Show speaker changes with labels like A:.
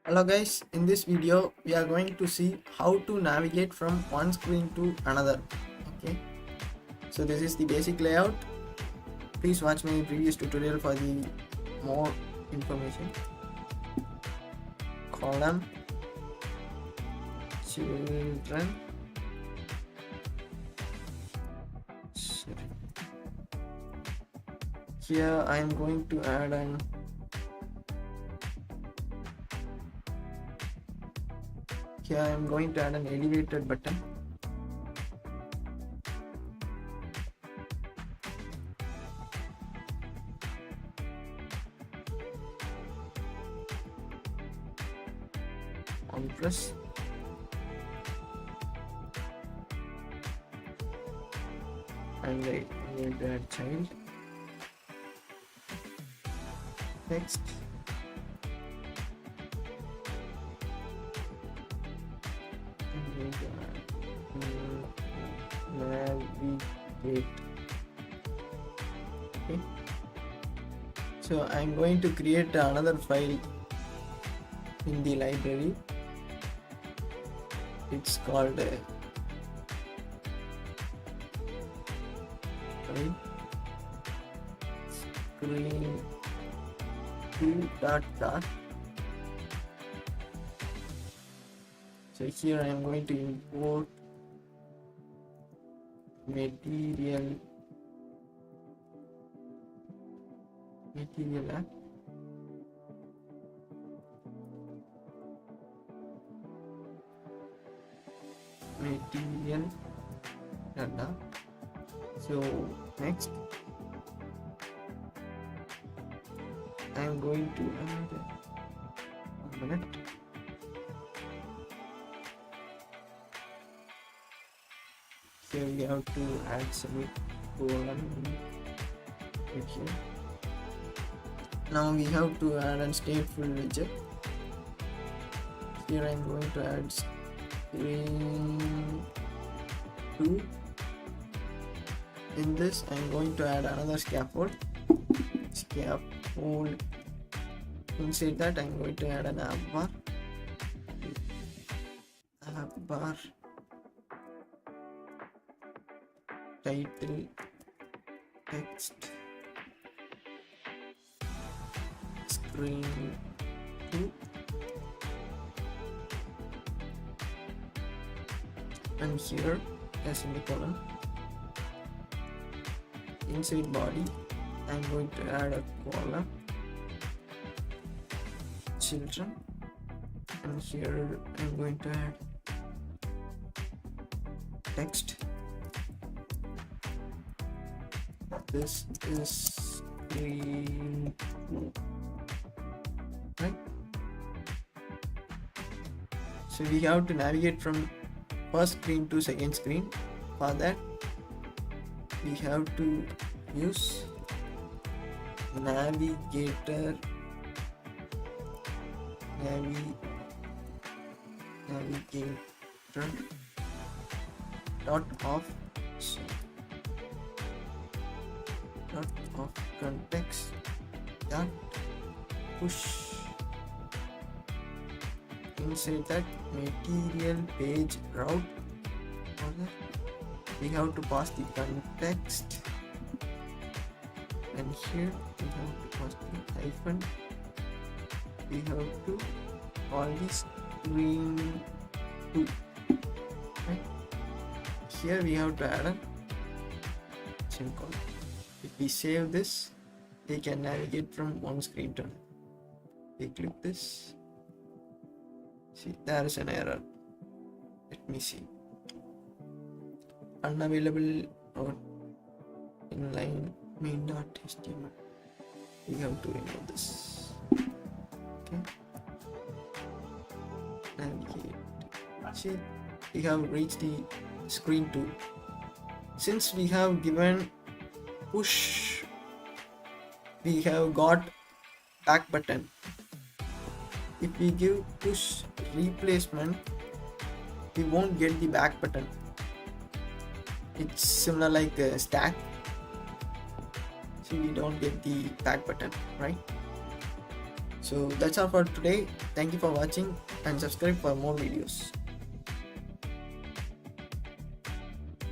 A: Hello guys, in this video we are going to see how to navigate from one screen to another. Okay, so this is the basic layout. Please watch my previous tutorial for the more information. Column, children, here I am going to add an elevated button. On press. And I need to add child. Text. Navigate. Okay, so I'm going to create another file in the library. It's called screen 2 dot. So here I am going to import material app. Material data. So next I am going to add 1 minute. Here we have to add semicolon right here. Now we have to add a stateful widget. Here I am going to add screen 2. In this I am going to add another scaffold. Inside that I am going to add an app bar, title, text, screen 2, and here a semicolon. Inside body I am going to add a column, children, and here I am going to add text. This is screen 2, right? So we have to navigate from first screen to second screen. For that we have to use navigator dot of context dot push. Inside that material page route, we have to pass the context, and here we have to pass the hyphen. We have to call this screen 2, right? Here we have to add a semicolon. If we save this, we can navigate from one screen to another. We click this. See, there is an error. Let me see. Unavailable or inline main.html. We have to remove this. Okay. Navigate. See, we have reached the screen 2. Since we have given push, we have got back button. If we give push replacement, we won't get the back button. It's similar like a stack. So we don't get the back button, right? So that's all for today. Thank you for watching and subscribe for more videos.